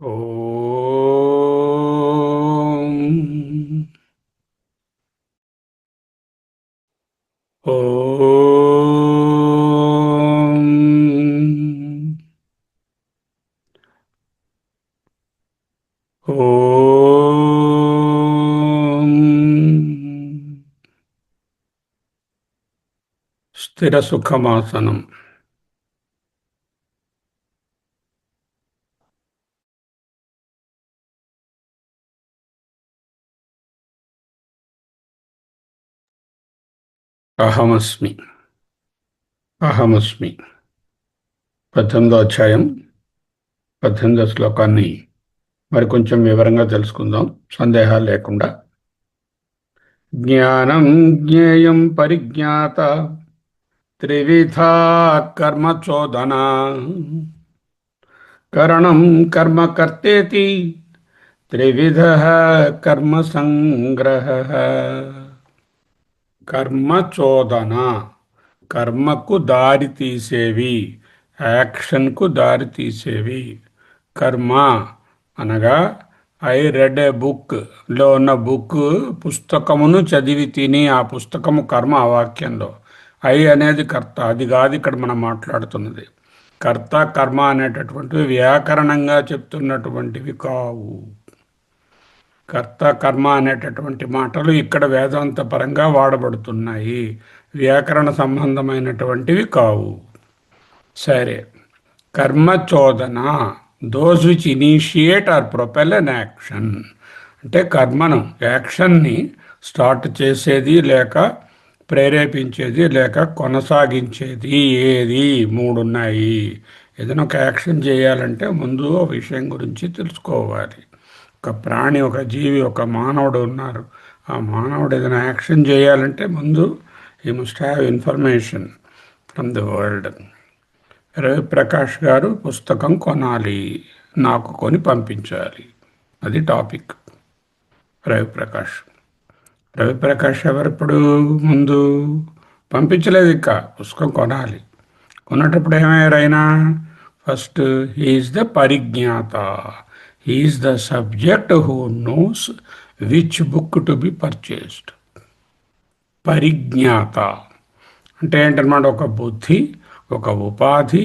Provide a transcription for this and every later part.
ఓం ఓం ఓం స్థిర సుఖమాసనం. అహమస్మి. అహమస్మి 18వ అధ్యాయం 18వ శ్లోకాన్ని మరి కొంచెం వివరంగా తెలుసుకుందాం, సందేహాలు లేకుండా. జ్ఞానం జ్ఞేయం పరిజ్ఞాత త్రివిధా కర్మచోదనా కరణం కర్మ కర్తేతి త్రివిధ కర్మ సంగ్రహ. కర్మచోదన కర్మకు దారి తీసేవి, యాక్షన్కు దారి తీసేవి. కర్మ అనగా ఐ రెడ్ ఏ బుక్ లో ఉన్న బుక్, పుస్తకమును చదివి తిని ఆ పుస్తకము కర్మ. ఆ వాక్యంలో ఐ అనేది కర్త, అది కాదు ఇక్కడ మనం మాట్లాడుతున్నది. కర్త కర్మ అనేటటువంటివి వ్యాకరణంగా చెప్తున్నటువంటివి కావు. కర్త కర్మ అనేటటువంటి మాటలు ఇక్కడ వేదాంత పరంగా వాడబడుతున్నాయి, వ్యాకరణ సంబంధమైనటువంటివి కావు. సరే, కర్మచోదన, does which initiate or propel an action. అంటే కర్మను, యాక్షన్ని స్టార్ట్ చేసేది లేక ప్రేరేపించేది లేక కొనసాగించేది ఏది? మూడున్నాయి. ఏదైనా ఒక యాక్షన్ చేయాలంటే ముందు ఆ విషయం గురించి తెలుసుకోవాలి. ఒక ప్రాణి, ఒక జీవి, ఒక మానవుడు ఉన్నారు. ఆ మానవుడు ఏదైనా యాక్షన్ చేయాలంటే ముందు he must have information from the world. Ravi Prakash గారు పుస్తకం కొనాలి, నాకు కొని పంపించాలి, అది టాపిక్. రవిప్రకాష్ రవిప్రకాష్ ఎవరిప్పుడు ముందు పంపించలేదు, ఇంకా పుస్తకం కొనాలి. కొనేటప్పుడు ఏమయ్యారు ఆయన? ఫస్ట్ హీఈస్ ద పరిజ్ఞాత, he's the subject who knows which book to be purchased. పరిజ్ఞాత అంటే ఏంటన్నమాట? ఒక బుద్ధి, ఒక ఉపాధి,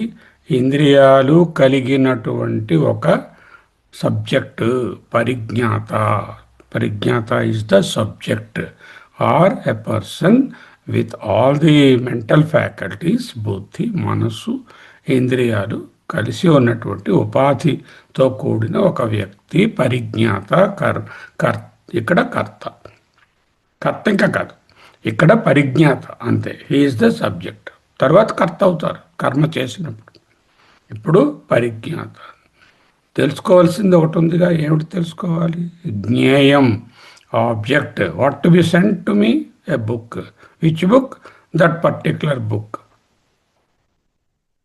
ఇంద్రియాలు కలిగినటువంటి ఒక సబ్జెక్ట్ పరిజ్ఞాత. పరిజ్ఞాత is the subject or a person with all the mental faculties, బుద్ధి, మనస్సు, ఇంద్రియాలు కలిసి ఉన్నటువంటి ఉపాధితో కూడిన ఒక వ్యక్తి పరిజ్ఞాత. ఇక్కడ కర్త. కర్త ఇంకా కాదు, ఇక్కడ పరిజ్ఞాత అంతే. హీఈస్ ద సబ్జెక్ట్, తర్వాత కర్త అవుతారు కర్మ చేసినప్పుడు. ఇప్పుడు పరిజ్ఞాత. తెలుసుకోవాల్సింది ఒకటి ఉందిగా, ఏమిటి తెలుసుకోవాలి? జ్ఞేయం, object. What to be sent to me? A book. Which book? That particular book.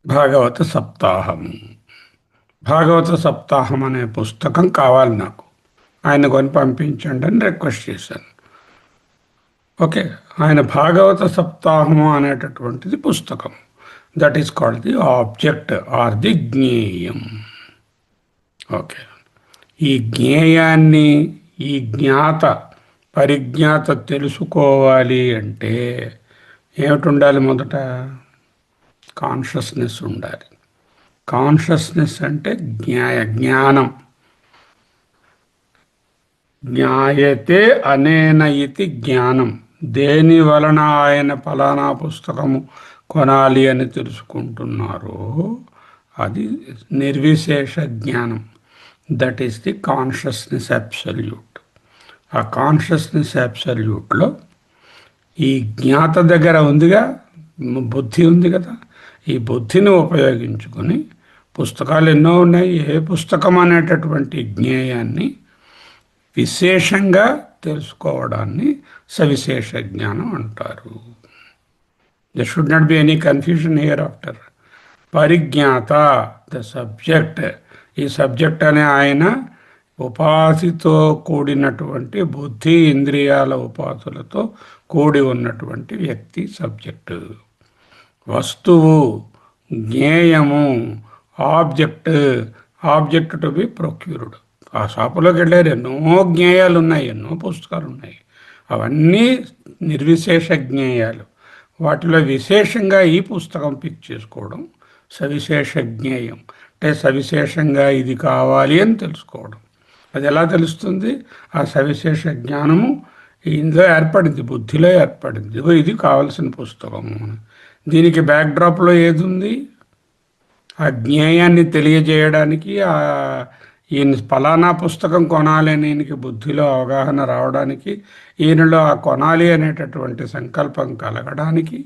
Bhagavata Saptaham. Bhagavata Saptaham అనే పుస్తకం కావాలి నాకు, ఆయన కొని పంపించండి అని రిక్వెస్ట్ చేశాను. ఓకే, ఆయన భాగవత సప్తాహము అనేటటువంటిది పుస్తకం. That is called the object or the జ్ఞేయం. ఓకే, ఈ జ్ఞేయాన్ని, ఈ జ్ఞాత పరిజ్ఞాత తెలుసుకోవాలి అంటే ఏమిటి ఉండాలి? మొదట కాన్షియస్నెస్ ఉండాలి. కాన్షియస్నెస్ అంటే జ్ఞానం. జ్ఞాయతే అనేన ఇది జ్ఞానం. దేని వలన ఆయన ఫలానా పుస్తకము కొనాలి అని తెలుసుకుంటున్నారో అది నిర్విశేష జ్ఞానం. That is the consciousness absolute. ఆ కాన్షియస్నెస్ అబ్సల్యూట్లో ఈ జ్ఞాత దగ్గర ఉందిగా, బుద్ధి ఉంది కదా, ఈ బుద్ధిని ఉపయోగించుకొని పుస్తకాలు ఎన్నో ఉన్నాయి. ఏ పుస్తకం అనేటటువంటి జ్ఞేయాన్ని విశేషంగా తెలుసుకోవడాన్ని సవిశేష జ్ఞానం అంటారు. There should not be any confusion here after. పరిజ్ఞాత ద సబ్జెక్ట్. ఈ సబ్జెక్ట్ అనే ఆయన ఉపాధితో కూడినటువంటి బుద్ధి, ఇంద్రియాల ఉపాధులతో కూడి ఉన్నటువంటి వ్యక్తి సబ్జెక్టు. వస్తువు, జ్ఞేయము, object object to be procured. ఆ షాపులోకి వెళ్ళారు, ఎన్నో జ్ఞేయాలు ఉన్నాయి, ఎన్నో పుస్తకాలు ఉన్నాయి. అవన్నీ నిర్విశేష జ్ఞేయాలు. వాటిలో విశేషంగా ఈ పుస్తకం పిక్ చేసుకోవడం సవిశేష జ్ఞేయం. అంటే సవిశేషంగా ఇది కావాలి అని తెలుసుకోవడం. అది ఎలా తెలుస్తుంది? ఆ సవిశేష జ్ఞానము ఇందులో ఏర్పడింది, బుద్ధిలో ఏర్పడింది. ఇదిగో ఇది కావాల్సిన పుస్తకము. దీనికి బ్యాక్డ్రాప్లో ఏది ఉంది? ఆ జ్ఞేయాన్ని తెలియజేయడానికి, ఈయన ఫలానా పుస్తకం కొనాలి అని ఈయనకి బుద్ధిలో అవగాహన రావడానికి, ఈయనలో ఆ కొనాలి అనేటటువంటి సంకల్పం కలగడానికి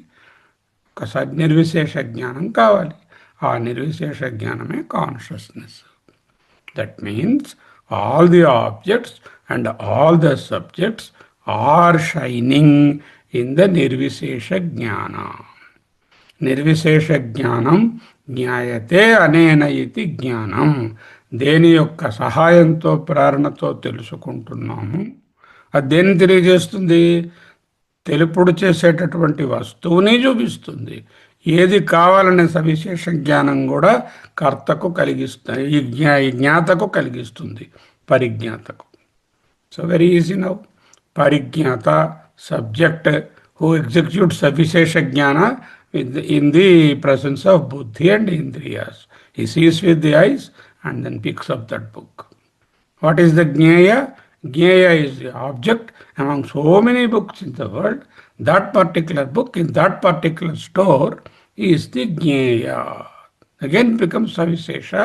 ఒక నిర్విశేష జ్ఞానం కావాలి. ఆ నిర్విశేష జ్ఞానమే consciousness. That means all the objects and all the subjects are shining in the నిర్విశేష జ్ఞాన. నిర్విశేష జ్ఞానం జ్ఞాయతే అనేన ఇది జ్ఞానం. దేని యొక్క సహాయంతో, ప్రేరణతో తెలుసుకుంటున్నాము? అది దేన్ని తెలియజేస్తుంది? తెలుపుడు చేసేటటువంటి వస్తువుని చూపిస్తుంది. ఏది కావాలనే సవిశేష జ్ఞానం కూడా కర్తకు కలిగిస్తుంది, ఈ జ్ఞాతకు కలిగిస్తుంది, పరిజ్ఞాతకు. So very easy now. పరిజ్ఞాత, సబ్జెక్ట్ హూ ఎగ్జిక్యూట్ సవిశేష జ్ఞాన in the presence of buddhi and indriyas. He sees with the eyes and then picks up that book. What is the jnaya? Jnaya is the object among so many books in the world. That particular book in that particular store is the jnaya. Again becomes savishesha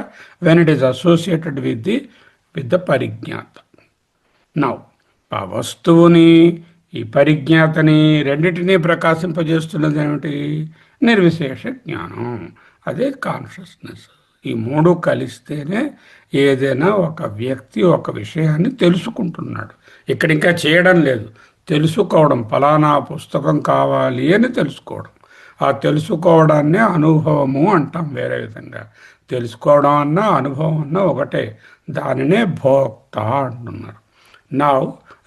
when it is associated with the parijnata. Now, ఆ వస్తువుని, ఈ పరిజ్ఞాతని రెండింటినీ ప్రకాశింపజేస్తున్నది ఏమిటి? నిర్విశేష జ్ఞానం. అదే consciousness. ఈ మూడు కలిస్తేనే ఏదైనా ఒక వ్యక్తి ఒక విషయాన్ని తెలుసుకుంటున్నాడు. ఇక్కడ ఇంకా చేయడం లేదు, తెలుసుకోవడం. ఫలానా పుస్తకం కావాలి అని తెలుసుకోవడం. ఆ తెలుసుకోవడాన్నే అనుభవము అంటాం. వేరే విధంగా తెలుసుకోవడం అన్నా అనుభవం అన్నా ఒకటే. దానినే భోక్త అంటున్నారు. Now,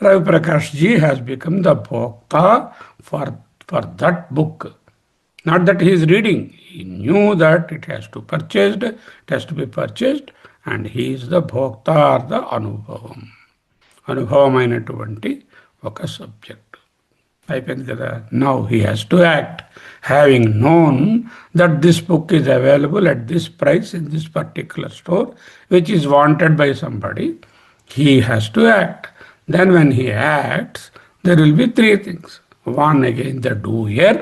Ravi Prakash ji has become the bhokta for that book. Not that he is reading. He knew that it has to be purchased, and he is the bhokta or the anubhavam. అనుభవమైనటువంటి ఒక subject అయిపోయింది కదా. Now he has to act. Having known that this book is available at this price in this particular store, which is wanted by somebody, he has to act. Then when he acts, there will be three things. One, again, the doer,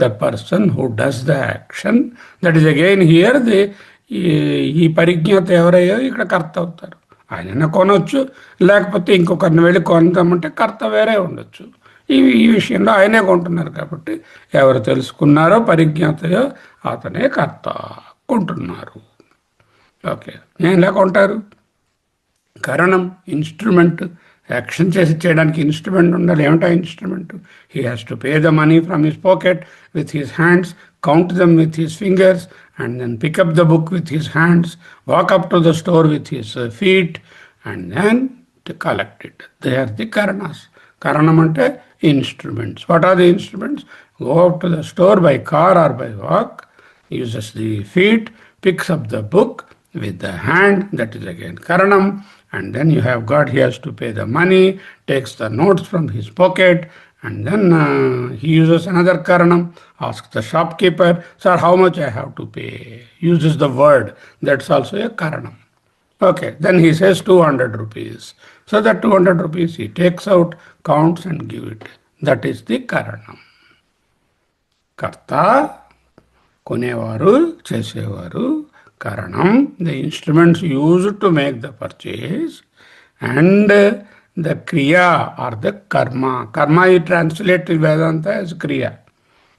the person who does the action. That is again here ఈ పరిజ్ఞత ఎవరయ్యో ఇక్కడ కర్త అవుతారు. ఆయన కొనవచ్చు, లేకపోతే ఇంకొకరిని వెళ్ళి కొందామంటే కర్త వేరే ఉండొచ్చు. ఈ విషయంలో ఆయనే కొంటున్నారు కాబట్టి ఎవరు తెలుసుకున్నారో పరిజ్ఞాతయో అతనే కర్త, కొంటున్నారు. ఓకే, నేను ఇలా కొంటారు. కరణం ఇన్స్ట్రుమెంట్. యాక్షన్ చేయడానికి ఇన్స్ట్రుమెంట్ ఉండాలి. ఏమిటా instrument? He has to pay the money from his pocket with his hands, count them with his fingers, and then pick up the book with his hands, walk up to the store with his feet, and then to collect it. They are the కరణాస్. కరణం అంటే instruments. What are the instruments? Go up to the store by car or by walk, uses the feet, picks up the book with the hand, that is again karanam. And then you have got, he has to pay the money, takes the notes from his pocket, and then he uses another karanam, asks the shopkeeper, sir, how much I have to pay? Uses the word, that's also a karanam. Okay, then he says 200 rupees. So that 200 rupees he takes out, counts and gives it. That is the karanam. Karta, కొనేవారు, చేసేవారు. కారణం, the instruments used to make the purchase, and the క్రియా or the కర్మ. కర్మ ఈ translate వేదాంత as క్రియా.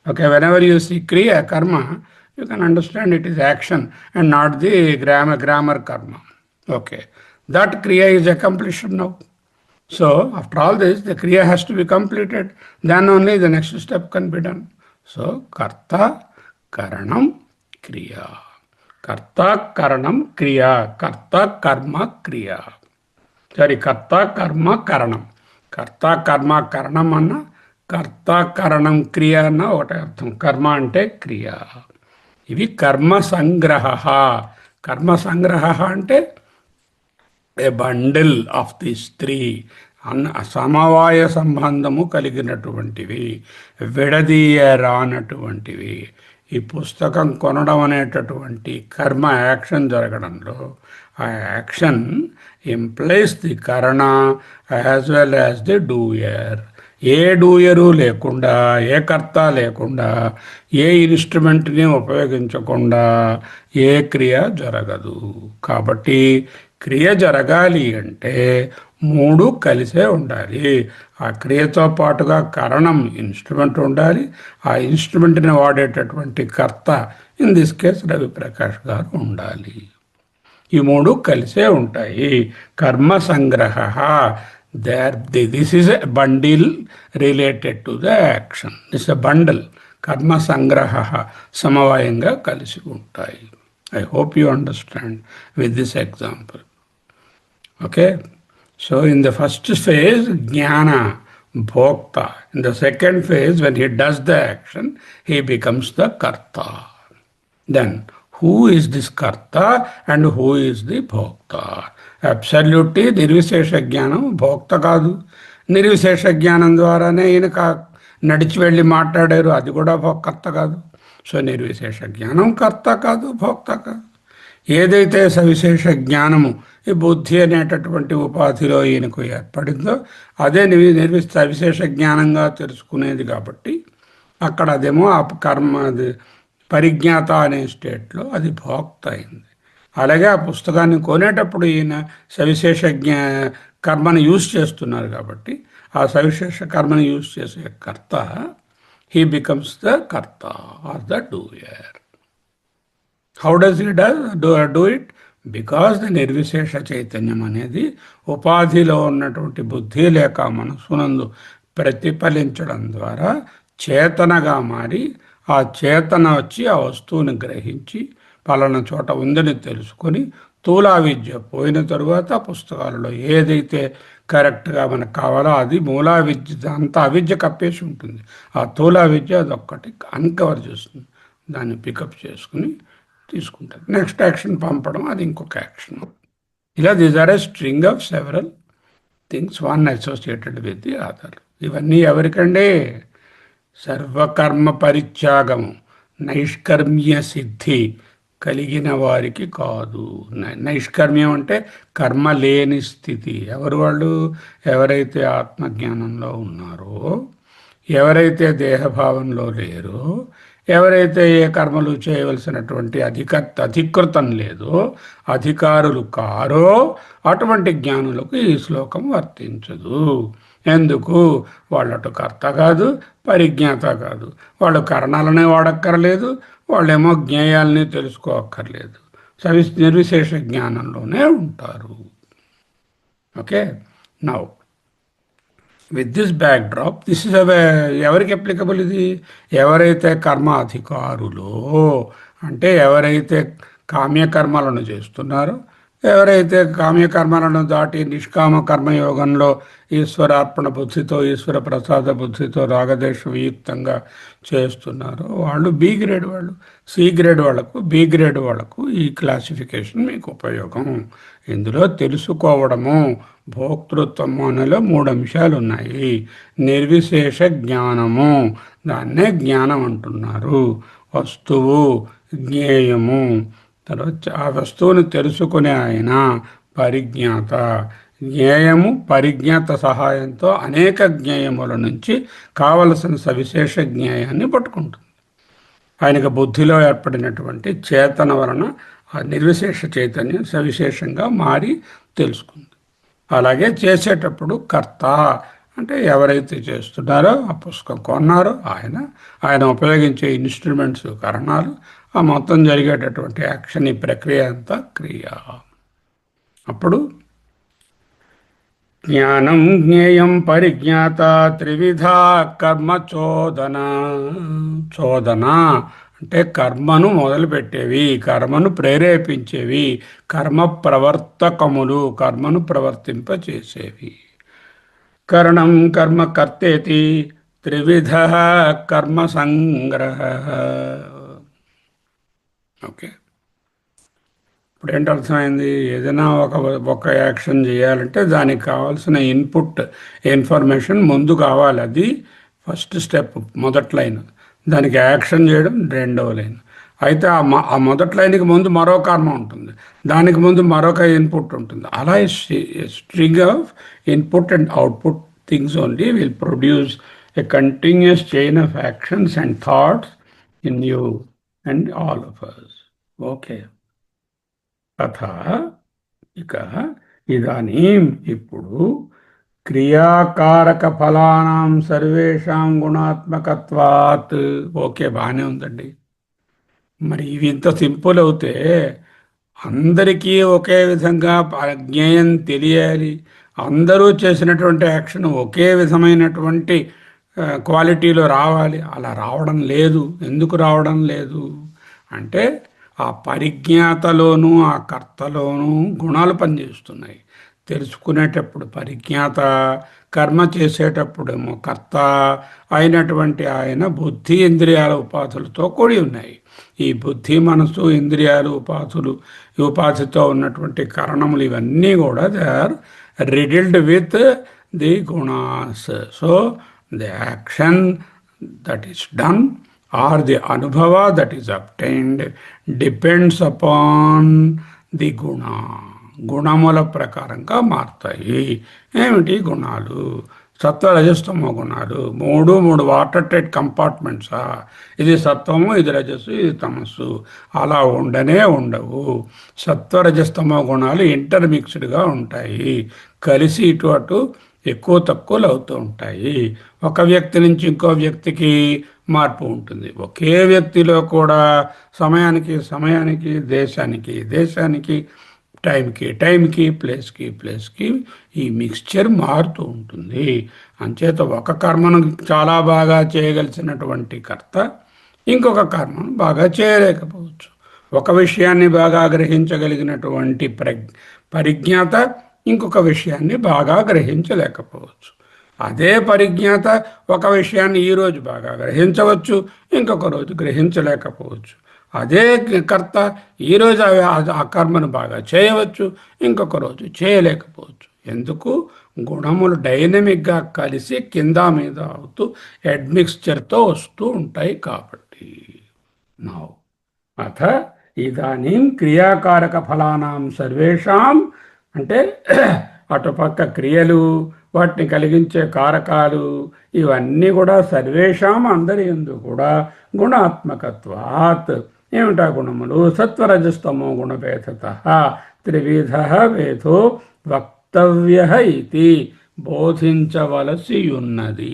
Okay, whenever you see క్రియా, కర్మ, you can understand it is action and not the grammar కర్మ. ఓకే, దట్ క్రియా is accomplished now. So after all this the క్రియా has to be completed, then only the next step can be done. So కర్త, కరణం, క్రియా. కర్త, కరణం, క్రియా. కర్త, కర్మ, క్రియా. సరే, కర్త, కర్మ, కరణం. కర్త, కర్మ, కరణం అన్న, కర్త, కరణం, క్రియ అన్న ఒకటే అర్థం. కర్మ అంటే క్రియ. ఇవి కర్మ సంగ్రహ. కర్మ సంగ్రహ అంటే a bundle of this three సమవాయ సంబంధము కలిగినటువంటివి, విడదీయరానటువంటివి. ఈ పుస్తకం కొనడం అనేటటువంటి కర్మ యాక్షన్ జరగడంలో ఆ యాక్షన్ ఇంప్లైస్ ది కరణ as well as the doer. ఏ డూయరు లేకుండా, ఏ కర్త లేకుండా, ఏ ఇన్స్ట్రుమెంట్ని ఉపయోగించకుండా ఏ క్రియ జరగదు. కాబట్టి క్రియ జరగాలి అంటే మూడు కలిసే ఉండాలి. ఆ క్రియతో పాటుగా కరణం ఇన్స్ట్రుమెంట్ ఉండాలి, ఆ ఇన్స్ట్రుమెంట్ని వాడేటటువంటి కర్త ఇన్ దిస్ కేస్ రవిప్రకాష్ గారు ఉండాలి. ఈ మూడు కలిసే ఉంటాయి. కర్మ సంగ్రహ, this is a bundle related to the action. This a bundle. కర్మ సంగ్రహ సమవాయంగా కలిసి ఉంటాయి. I hope you understand with this example. Okay, so in the first phase, jnana, bhokta. In the second phase, when he does the action, he becomes the karta. Then, who is this karta and who is the bhokta? Absolutely, nirvishesha jnanam bhokta కాదు. నిర్విశేష జ్ఞానం ద్వారానే ఈయన నడిచి వెళ్ళి మాట్లాడారు, అది కూడా కర్త కాదు. సో నిర్విశేష జ్ఞానం కర్త కాదు, భోక్త కాదు. ఏదైతే సవిశేష జ్ఞానము ఈ బుద్ధి అనేటటువంటి ఉపాధిలో ఈయనకు ఏర్పడిందో అదే సవిశేష జ్ఞానంగా తెలుసుకునేది. కాబట్టి అక్కడ అదేమో ఆ కర్మ, అది పరిజ్ఞాత అనే స్టేట్లో అది భోక్త అయింది. అలాగే ఆ పుస్తకాన్ని కొనేటప్పుడు ఈయన సవిశేష కర్మను యూజ్ చేస్తున్నారు కాబట్టి ఆ సవిశేష కర్మను యూజ్ చేసే కర్త, హీ బికమ్స్ ద కర్త or the doer. How does he do it? Because the నిర్విశేష చైతన్యం అనేది ఉపాధిలో ఉన్నటువంటి బుద్ధి లేక మనసునందు ప్రతిఫలించడం ద్వారా చేతనగా మారి ఆ చేతన వచ్చి ఆ వస్తువుని గ్రహించి పలానా చోట ఉందని తెలుసుకొని స్థూల విద్య పోయిన తరువాత పుస్తకాలలో ఏదైతే కరెక్ట్గా మనకు కావాలో అది మూలా విద్య, అంతా అవిద్య కప్పేసి ఉంటుంది. ఆ స్థూల విద్య అదొక్కటి అన్కవర్ చేస్తుంది, దాన్ని పికప్ చేసుకుని తీసుకుంటారు. నెక్స్ట్ యాక్షన్ పంపడం, అది ఇంకొక యాక్షన్. ఇలా these are a string of several things one associated with the other. ఇవన్నీ ఎవరికండి? సర్వకర్మ పరిత్యాగము, నైష్కర్మ్య సిద్ధి కలిగిన వారికి కాదు. నైష్కర్మ్యం అంటే కర్మ లేని స్థితి. ఎవరు వాళ్ళు? ఎవరైతే ఆత్మజ్ఞానంలో ఉన్నారో, ఎవరైతే దేహభావంలో లేరో, ఎవరైతే ఏ కర్మలు చేయవలసినటువంటి అధికృతం లేదో, అధికారులు కారో, అటువంటి జ్ఞానులకు ఈ శ్లోకం వర్తించదు. ఎందుకు? వాళ్ళటు కర్త కాదు, పరిజ్ఞాత కాదు. వాళ్ళు కరణాలనే వాడక్కర్లేదు, వాళ్ళేమో జ్ఞేయాలని తెలుసుకోక్కర్లేదు. నిర్విశేష జ్ఞానంలోనే ఉంటారు. Okay, now with this backdrop, this is ఎవరికి అప్లికబుల్ ఇది? ఎవరైతే కర్మ అధికారులో, అంటే ఎవరైతే కామ్యకర్మలను చేస్తున్నారో, ఎవరైతే కామ్యకర్మలను దాటి నిష్కామ కర్మయోగంలో ఈశ్వరార్పణ బుద్ధితో, ఈశ్వర ప్రసాద బుద్ధితో రాగదేశ వియుక్తంగా చేస్తున్నారో వాళ్ళు బి గ్రేడ్ వాళ్ళు. సి గ్రేడ్ వాళ్ళకు, బి గ్రేడ్ వాళ్ళకు ఈ క్లాసిఫికేషన్ మీకు ఉపయోగం. ఇందులో తెలుసుకోవడము, భోక్తృత్వము అనేలో 3 అంశాలు ఉన్నాయి. నిర్విశేష జ్ఞానము, దాన్నే జ్ఞానం అంటున్నారు. వస్తువు, జ్ఞేయము, తర్వాత ఆ వస్తువుని తెలుసుకునే ఆయన పరిజ్ఞాత. జ్ఞేయము, పరిజ్ఞాత సహాయంతో అనేక జ్ఞేయముల నుంచి కావలసిన సవిశేష జ్ఞేయాన్ని పట్టుకుంటుంది. ఆయనకు బుద్ధిలో ఏర్పడినటువంటి చేతన వలన ఆ నిర్విశేష చైతన్యం సవిశేషంగా మారి తెలుసుకుంది. అలాగే చేసేటప్పుడు కర్త, అంటే ఎవరైతే చేస్తున్నారో, ఆ పుస్తకం కొన్నారో ఆయన ఉపయోగించే ఇన్స్ట్రుమెంట్స్, కరణాలు, ఆ మొత్తం జరిగేటటువంటి యాక్షన్, ఈ ప్రక్రియ అంతా క్రియ. అప్పుడు జ్ఞానం, జ్ఞేయం, పరిజ్ఞాత త్రివిధ కర్మ చోదన అంటే కర్మను మొదలుపెట్టేవి, కర్మను ప్రేరేపించేవి, కర్మ ప్రవర్తకములు, కర్మను ప్రవర్తింపచేసేవి. కరణం కర్మ కర్తేతి త్రివిధ కర్మ సంగ్రహ. ఓకే, ఇప్పుడు ఏంటి అర్థమైంది? ఏదైనా ఒక యాక్షన్ చేయాలంటే దానికి కావాల్సిన ఇన్పుట్ ఇన్ఫర్మేషన్ ముందు కావాలి. అది ఫస్ట్ స్టెప్, మొదటి లైన్. దానికి యాక్షన్ చేయడం రెండవ లైన్. అయితే ఆ మొదటి లైన్కి ముందు మరో కర్మ ఉంటుంది, దానికి ముందు మరొక ఇన్పుట్ ఉంటుంది. అలా string of input and output things only will produce a continuous chain of actions and thoughts in you and all of us. Okay. తథా ఇక ఇదానీం ఇప్పుడు క్రియాకారక ఫలానాం సర్వేషాం గుణాత్మకత్వాత్. ఓకే, బాగానే ఉందండి. మరి ఇవి ఇంత సింపుల్ అవుతే అందరికీ ఒకే విధంగా జ్ఞేయం తెలియాలి, అందరూ చేసినటువంటి యాక్షన్ ఒకే విధమైనటువంటి క్వాలిటీలో రావాలి. అలా రావడం లేదు. ఎందుకు రావడం లేదు అంటే ఆ పరిజ్ఞాతలోనూ ఆ కర్తలోనూ గుణాలు పనిచేస్తున్నాయి. తెలుసుకునేటప్పుడు పరిజ్ఞాత, కర్మ చేసేటప్పుడేమో కర్త అయినటువంటి ఆయన బుద్ధి ఇంద్రియాల ఉపాధులతో కూడి ఉన్నాయి. ఈ బుద్ధి, మనసు, ఇంద్రియాలు, ఉపాధులు, ఈ ఉపాధితో ఉన్నటువంటి కారణములు ఇవన్నీ కూడా they are riddled with the gunas. So the action that is done or the anubhava that is obtained depends upon the guna. గుణముల ప్రకారంగా మారుతాయి. ఏమిటి గుణాలు? సత్వ రజస్తమో గుణాలు. మూడు వాటర్ టైట్ కంపార్ట్మెంట్సా? ఇది సత్వము, ఇది రజస్సు, ఇది తమస్సు. అలా ఉండవు. సత్వ రజస్తమో గుణాలు ఇంటర్మిక్స్డ్గా ఉంటాయి, కలిసి ఇటు అటు ఎక్కువ తక్కువలు అవుతూ ఉంటాయి. ఒక వ్యక్తి నుంచి ఇంకో వ్యక్తికి మార్పు ఉంటుంది. ఒకే వ్యక్తిలో కూడా సమయానికి దేశానికి టైంకి ప్లేస్కి ఈ మిక్స్చర్ మారుతూ ఉంటుంది. అంచేత ఒక కర్మను చాలా బాగా చేయగలిసినటువంటి కర్త ఇంకొక కర్మను బాగా చేయలేకపోవచ్చు. ఒక విషయాన్ని బాగా గ్రహించగలిగినటువంటి పరిజ్ఞాత ఇంకొక విషయాన్ని బాగా గ్రహించలేకపోవచ్చు. అదే పరిజ్ఞాత ఒక విషయాన్ని ఈరోజు బాగా గ్రహించవచ్చు, ఇంకొక రోజు గ్రహించలేకపోవచ్చు. అదే కర్త ఈరోజు ఆ కర్మను బాగా చేయవచ్చు, ఇంకొక రోజు చేయలేకపోవచ్చు. ఎందుకు? గుణములు డైనమిక్గా కలిసి కింద మీద అవుతూ అడ్మిక్స్చర్తో వస్తూ ఉంటాయి కాబట్టి. నౌ అథ ఇదానీం క్రియాకారక ఫలానాం సర్వేషాం అంటే అటుపక్క క్రియలు, వాటిని కలిగించే కారకాలు, ఇవన్నీ కూడా సర్వేషాం అందరి యందు కూడా గుణాత్మకత్వాత్. ఏమిటా గుణములు? సత్వరజస్తమో గుణభేదతః త్రివిధ భేదో వక్తవ్య ఇది బోధించవలసి ఉన్నది.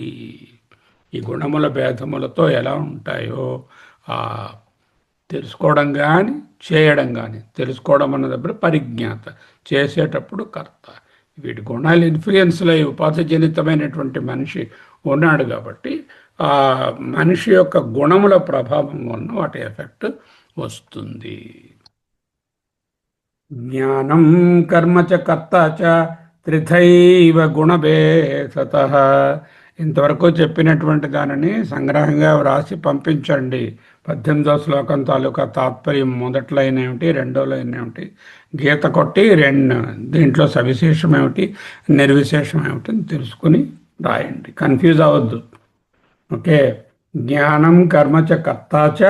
ఈ గుణముల భేదములతో ఎలా ఉంటాయో తెలుసుకోవడం కానీ చేయడం కానీ. తెలుసుకోవడం అన్నదప్పుడు పరిజ్ఞాత, చేసేటప్పుడు కర్త. వీటి గుణాలు ఇన్ఫ్లుయెన్స్లో ఉపాధిజనితమైనటువంటి మనిషి ఉన్నాడు కాబట్టి ఆ మనిషి యొక్క గుణముల ప్రభావం వలన వాటి ఎఫెక్ట్ వస్తుంది. జ్ఞానం కర్మ చ కర్త చ త్రిథైవ గుణభేదతః. ఇంతవరకు చెప్పినటువంటి దానిని సంగ్రహంగా వ్రాసి పంపించండి. 18వ శ్లోకం తాలూకా తాత్పర్యం మొదటి లైన్ ఏమిటి, రెండో లైన్ ఏమిటి, గీత కొట్టి దీంట్లో సవిశేషం ఏమిటి, నిర్విశేషం ఏమిటి అని తెలుసుకుని రాయండి. కన్ఫ్యూజ్ అవ్వద్దు. ఓకే. జ్ఞానం కర్మ చ కర్త చ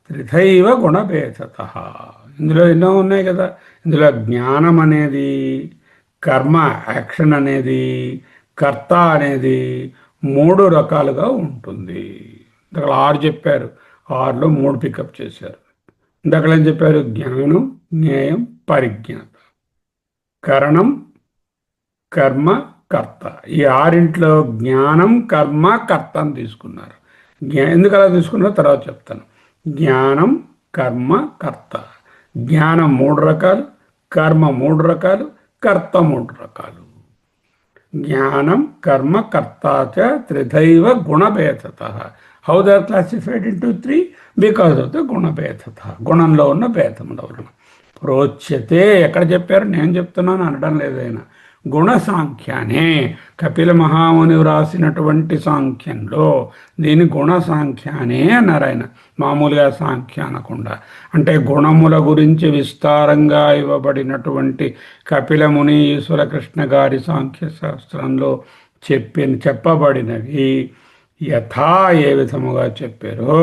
త్రిథైవ గుణభేదతః. ఇందులో ఎన్నో ఉన్నాయి కదా. ఇందులో జ్ఞానం అనేది, కర్మ యాక్షన్ అనేది, కర్త అనేది 3 రకాలుగా ఉంటుంది. ఇంతకలా 6 చెప్పారు, 6లో 3 పికప్ చేశారు. ఇంతకలా ఏం చెప్పారు? జ్ఞానం, జ్ఞేయం, పరిజ్ఞాత, కరణం, కర్మ, కర్త. ఈ 6 జ్ఞానం, కర్మ, కర్త అని తీసుకున్నారు. ఎందుకు అలా తీసుకున్నారో తర్వాత చెప్తాను. జ్ఞానం, కర్మ, కర్త. జ్ఞానం 3 రకాలు, కర్మ 3 రకాలు, కర్త 3 రకాలు. జ్ఞానం కర్మ కర్త చ త్రిథైవ గుణభేదతః. How they are classified into 3? Because of the గుణభేదత, గుణంలో ఉన్న భేదముల వలన. ప్రోచ్యతే ఎక్కడ చెప్పారు? నేను చెప్తున్నాను అనడం లేదైనా. గుణ సాంఖ్యానే. కపిల మహాముని వ్రాసినటువంటి సాంఖ్యంలో దీని గుణ సాంఖ్యానే అన్నారు ఆయన, మామూలుగా సాంఖ్య అనకుండా. అంటే గుణముల గురించి విస్తారంగా ఇవ్వబడినటువంటి కపిలముని ఈశ్వరకృష్ణ గారి సాంఖ్య శాస్త్రంలో చెప్పబడినవి యథా ఏ విధముగా చెప్పారో,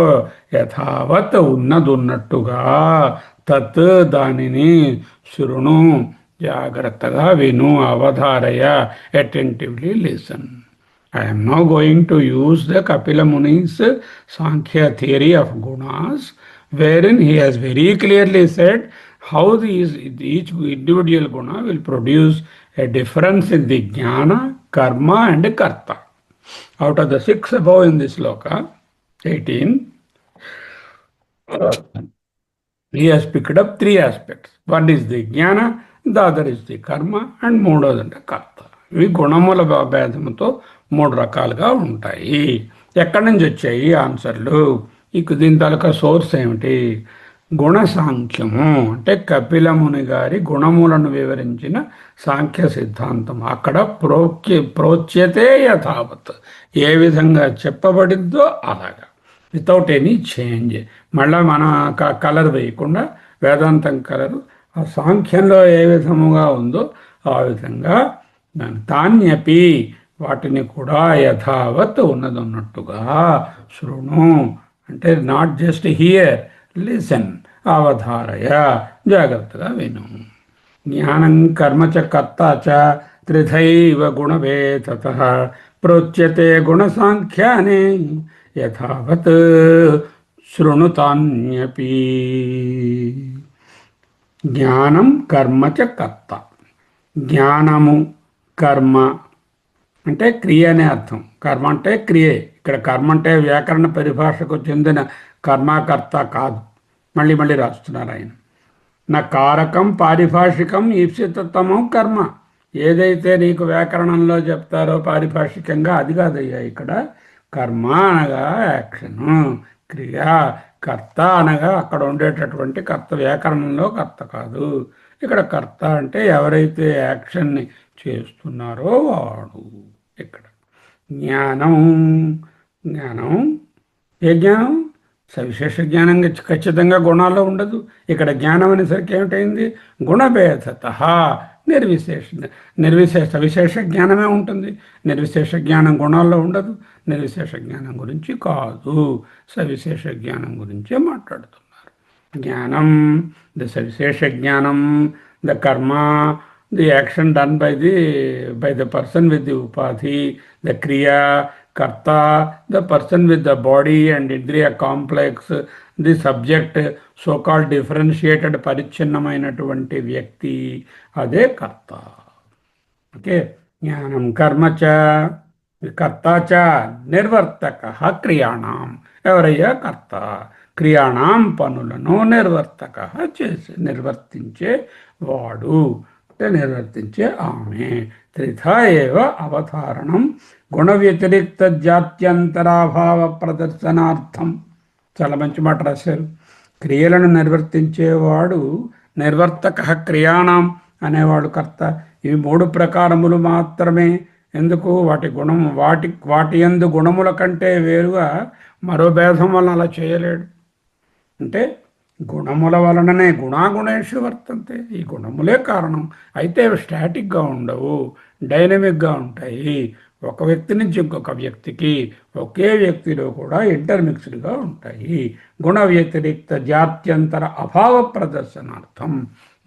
యథావత్ ఉన్నదున్నట్టుగా, తత్ దానిని, శృణు జాగ్రత్తగా విను, అవధారయ attentively listen. I am now going to use the Kapila Muni's Sankhya theory of gunas, wherein he has very clearly said how each individual guna will produce a difference in the jnana, karma and karta. Out of the 6 above in this sloka, 18, he has picked up 3 aspects. One is the jnana, the other is the karma, and మూడోదంటే కర్త. ఇవి గుణముల భేదముతో 3 రకాలుగా ఉంటాయి. ఎక్కడి నుంచి వచ్చాయి ఆన్సర్లు? దీని తాలూకా సోర్స్ ఏమిటి? గుణ సాంఖ్యము అంటే కపిలముని గారి గుణములను వివరించిన సాంఖ్య సిద్ధాంతం. అక్కడ ప్రోచ్యతే యథావత్, ఏ విధంగా చెప్పబడిద్దో అలాగా, వితౌట్ ఎనీ చేంజ్. మళ్ళీ మన కలర్ వేయకుండా వేదాంతం కలరు ఆ సాంఖ్యంలో ఏ విధముగా ఉందో ఆ విధంగా తాన్యపి వాటిని కూడా యథావత్ ఉన్నదన్నట్టుగా శృణు అంటే నాట్ జస్ట్ హియర్, లిసన్, అవధారయ జాగ్రత్తగా విను. జ్ఞానం కర్మ చ కర్త చ త్రిధైవ గుణభేదతః ప్రోచ్యతే గుణసాంఖ్యానే యథావత్ శృణుతాన్యపి. జ్ఞానం కర్మ చ కర్త. జ్ఞానము కర్మ అంటే క్రియ అనే అర్థం. కర్మ అంటే క్రియే. ఇక్కడ కర్మ అంటే వ్యాకరణ పరిభాషకు చెందిన కర్మకర్త కాదు. మళ్ళీ మళ్ళీ రాస్తున్నారు ఆయన. నా కారకం పారిభాషికం ఈప్సితమం కర్మ. ఏదైతే నీకు వ్యాకరణంలో చెప్తారో పారిభాషికంగా అది కాదయ్యా ఇక్కడ. కర్మ అనగా యాక్షను, క్రియ. కర్త అనగా అక్కడ ఉండేటటువంటి కర్త, వ్యాకరణంలో కర్త కాదు. ఇక్కడ కర్త అంటే ఎవరైతే యాక్షన్ని చేస్తున్నారో వాడు. ఇక్కడ జ్ఞానం, జ్ఞానం ఏ జ్ఞానం? సవిశేష జ్ఞానం ఖచ్చితంగా గుణాల్లో ఉండదు. ఇక్కడ జ్ఞానం అనేసరికి ఏమిటైంది? గుణభేదత నిర్విశేష సవిశేష జ్ఞానమే ఉంటుంది. నిర్విశేష జ్ఞానం గుణాల్లో ఉండదు. నిర్విశేష జ్ఞానం గురించి కాదు, సవిశేష జ్ఞానం గురించే మాట్లాడుతున్నారు. జ్ఞానం, ద సవిశేష జ్ఞానం, ద కర్మ, the action done by the person with the ఉపాధి, ద క్రియా, కర్త, the person with the body and ఇంద్రియ complex, the subject, so called differentiated పరిచ్ఛిన్నమైనటువంటి వ్యక్తి, అదే కర్త. ఓకే. జ్ఞానం కర్మ చ కర్త చ నిర్వర్తక క్రియాణం. ఎవరయ్యా కర్త? క్రియాణం పనులను నిర్వర్తక నిర్వర్తించే వాడు అంటే నిర్వర్తించే ఆమె. త్రిధా ఏవ అవతారణం గుణ వ్యతిరిక్త జాత్యంతరాభావ ప్రదర్శనార్థం. చాలా మంచి మాట రాశారు. క్రియలను నిర్వర్తించేవాడు నిర్వర్తక, క్రియాణం అనేవాడు కర్త. ఇవి 3 ప్రకారములు మాత్రమే. ఎందుకు? వాటి గుణం వాటి యందు గుణముల కంటే వేరుగా మరో భేదం వలన అలా చేయలేడు. అంటే గుణముల వలననే గుణాగుణేషు వర్తంతే. ఈ గుణములే కారణం. అయితే అవి స్టాటిక్గా ఉండవు, డైనమిక్గా ఉంటాయి. ఒక వ్యక్తి నుంచి ఇంకొక వ్యక్తికి, ఒకే వ్యక్తిలో కూడా ఇంటర్మిక్స్డ్గా ఉంటాయి. గుణ వ్యతిరిక్త జాత్యంతర అభావ ప్రదర్శనార్థం.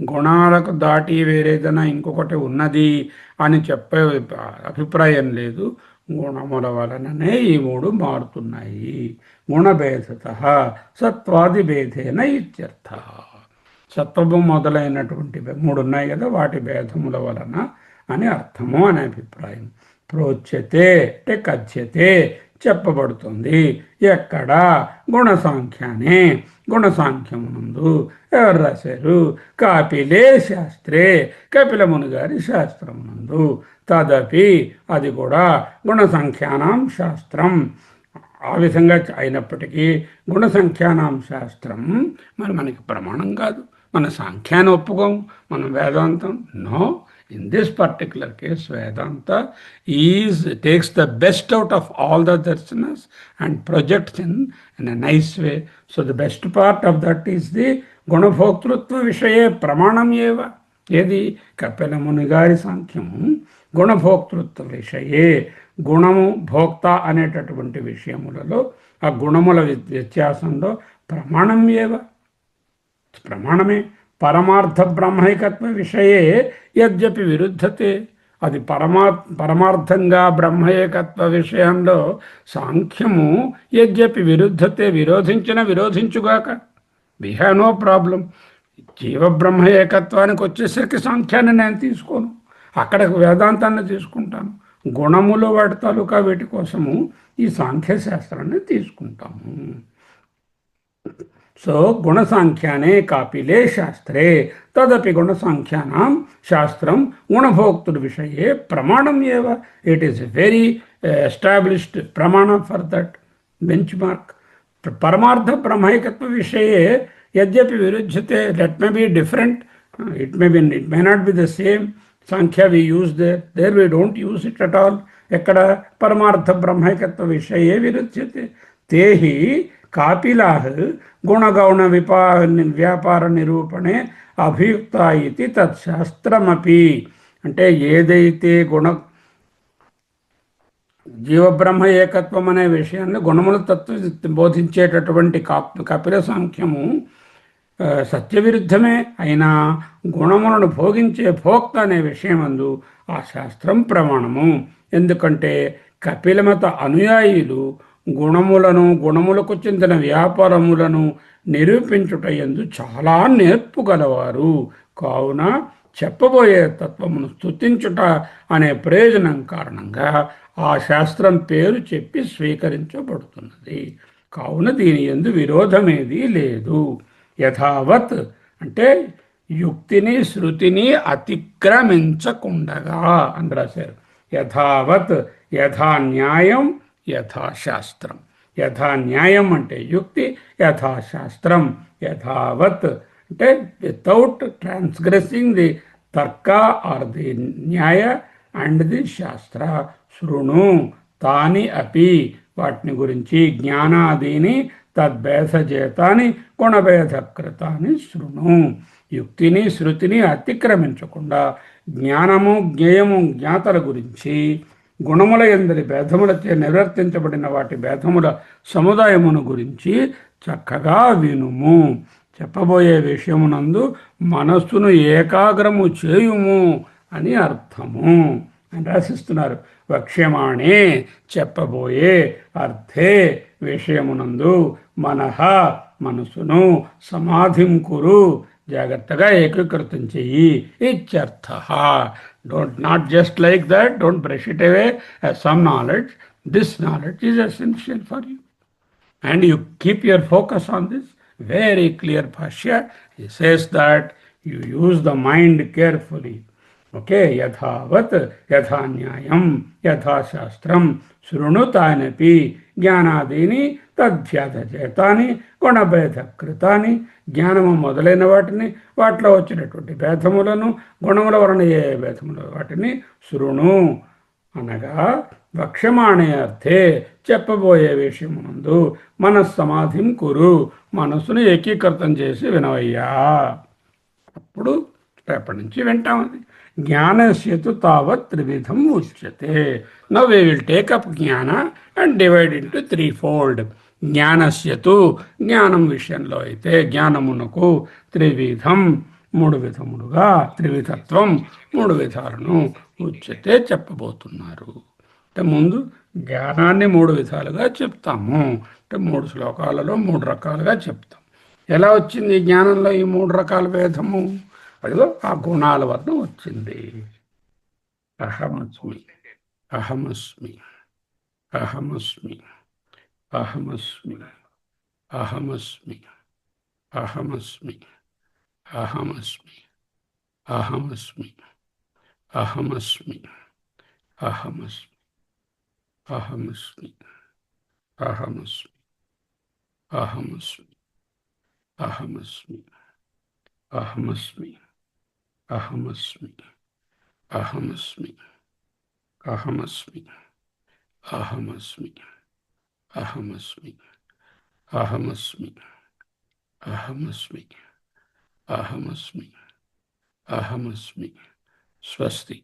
గుణాలకు దాటి వేరేదైనా ఇంకొకటి ఉన్నది అని చెప్పే అభిప్రాయం లేదు. గుణముల వలననే ఈ 3 మారుతున్నాయి. గుణభేదత సత్వాది భేదేన ఇత్యర్థ. సత్వము మొదలైనటువంటి 3 ఉన్నాయి కదా, వాటి భేదముల వలన అని అర్థము అనే అభిప్రాయం. ప్రోచ్యతే అంటే కథ్యతే చెప్పబడుతుంది. ఎక్కడ? గుణసాంఖ్యానే, గుణసాంఖ్యమునందు. ఎవరు రాశారు? కపిలే శాస్త్రే, కపిలముని గారి శాస్త్రమునందు. తదపి అది కూడా గుణసంఖ్యానాం శాస్త్రం. ఆ విధంగా అయినప్పటికీ గుణసంఖ్యానాం శాస్త్రం మనకి ప్రమాణం కాదు. మన సాంఖ్యాన్ని ఒప్పుకోం, మనం వేదాంతం no. In this particular case, Vedanta takes the best out of all the darshanas and projects in a nice way. So the best part of that is the Gunabhoktrutva Vishaye Pramanam Eva. ఏది కపిల ముని గారి సాంఖ్యము గుణభోక్తృత్వ విషయే గుణము భోక్త అనేటటువంటి విషయములలో ఆ గుణముల వ్యత్యాసంలో ప్రమాణం ఏవ ప్రమాణమే పరమార్థ బ్రహ్మైకత్వ విషయే యద్యపి విరుద్ధతే అది పరమార్థంగా బ్రహ్మయేకత్వ విషయంలో సాంఖ్యము యద్యపి విరుద్ధతే విరోధించుగాక వి హ్యావ్ నో ప్రాబ్లం జీవబ్రహ్మ ఏకత్వానికి వచ్చేసరికి సాంఖ్యాన్ని నేను తీసుకోను అక్కడికి వేదాంతాన్ని తీసుకుంటాను గుణములు వాటి తాలూకా వీటి కోసము ఈ సాంఖ్యశాస్త్రాన్ని తీసుకుంటాము సో గుణసాంఖ్యానే కాపిలే శాస్త్రే తదపి గుణసాంఖ్యానాం శాస్త్రం గుణభోక్తృ విషయే ప్రమాణం ఏవ ఇట్ ఈస్ వెరీ ఎస్టాబ్లిష్డ్ ప్రమాణం ఫర్ దట్ బెంచ్ మార్క్ పరమార్థ బ్రహ్మైకత్వ విషయే యద్యపి విరుధ్యతే that may be different it may not be the same సాంఖ్య we use there we don't use it at all ఎక్కడ పరమార్థ బ్రహ్మైకత్వ విషయే విరుధ్యతే తేహి కాపిలా గుణగౌణ వ్యాపార నిరూపణే అభియుక్త ఇది తత్శాస్త్రమపి అంటే ఏదైతే జీవబ్రహ్మ ఏకత్వం అనే విషయాన్ని గుణముల తత్వ బోధించేటటువంటి కపిల సాంఖ్యము సత్యవిరుద్ధమే అయినా గుణములను భోగించే భోక్త అనే విషయమందు ఆ శాస్త్రం ప్రమాణము ఎందుకంటే కపిలమత అనుయాయులు గుణములకు చెందిన వ్యాపారములను నిరూపించుట యందు చాలా నేర్పుగలవారు కావున చెప్పబోయే తత్వమును స్తుతించుట అనే ప్రయోజనం కారణంగా ఆ శాస్త్రం పేరు చెప్పి స్వీకరించబడుతున్నది కావున దీని యందు విరోధమేదీ లేదు యథావత్ అంటే యుక్తిని శృతిని అతిక్రమించకుండగా అని రాశారు యథావత్ యథా న్యాయం యథాశాస్త్రం యథా న్యాయం అంటే యుక్తి యథాశాస్త్రం యథావత్ అంటే వితౌట్ ట్రాన్స్గ్రెసింగ్ ది తర్క ఆర్ ది న్యాయ అండ్ ది శాస్త్ర శృణు తాని అపి వాటిని గురించి జ్ఞానాదీని తద్భేదజేతాని గుణభేదకృతాని శృణు యుక్తిని శృతిని అతిక్రమించకుండా జ్ఞానము జ్ఞేయము జ్ఞాతల గురించి గుణముల యందరి భేదములచే నిర్వర్తించబడిన వాటి భేదముల సముదాయమును గురించి చక్కగా వినుము చెప్పబోయే విషయమునందు మనస్సును ఏకాగ్రము చేయుము అని అర్థము అని రాసిస్తున్నారు వక్ష్యమాణే చెప్పబోయే అర్థే విషయమునందు మనసును సమాధిం కురు జాగ్రత్తగా ఏకీకృతం చెయ్యి ఇత్యర్థ not just like that don't brush it away some knowledge this knowledge is essential for you and you keep your focus on this very clear bhashya. He says that you use the mind carefully. Okay, yathavat yatha nyayam yatha shastram shrunutanapi జ్ఞానాదీని తద్భ్యాధచేతాని గుణభేదకృతాని జ్ఞానము మొదలైన వాటిని వాటిలో వచ్చినటువంటి భేదములను గుణముల వలన ఏ భేదముల వాటిని శృణు అనగా వక్ష్యమాణే అర్థే చెప్పబోయే విషయమునందు మనస్సమాధిం కురు మనస్సును ఏకీకృతం చేసి వినవయ్యా అప్పుడు రేపటి నుంచి వింటామది జ్ఞానస్యతు తావత్ త్రివిధం ఉచ్యతే now we will take up జ్ఞాన అండ్ డివైడ్ ఇంటూ త్రీఫోల్డ్ జ్ఞానస్యతు జ్ఞానం విషయంలో అయితే జ్ఞానమునకు త్రివిధం మూడు విధములుగా త్రివిధత్వం మూడు విధాలను ఉచ్యతే చెప్పబోతున్నారు అంటే ముందు జ్ఞానాన్ని మూడు విధాలుగా చెప్తాము అంటే మూడు శ్లోకాలలో మూడు రకాలుగా చెప్తాం ఎలా వచ్చింది జ్ఞానంలో ఈ మూడు రకాల భేదము అదిగో ఆ గుణాల వల్ల వచ్చింది అహమస్మి అహమస్మి అహమస్మి అహమస్మి అహమస్మి అహమస్మి అహమస్మి అహమస్మి అహమస్మి అహమస్మి అహమస్మి అహమస్మి అహమస్మి అహమస్మి అహమస్మి అహమస్మి అహమస్మి అహమస్మి అహమస్మి అహమస్మి అహమస్మి అహమస్మి అహమస్మి అహమస్మి స్వస్తి.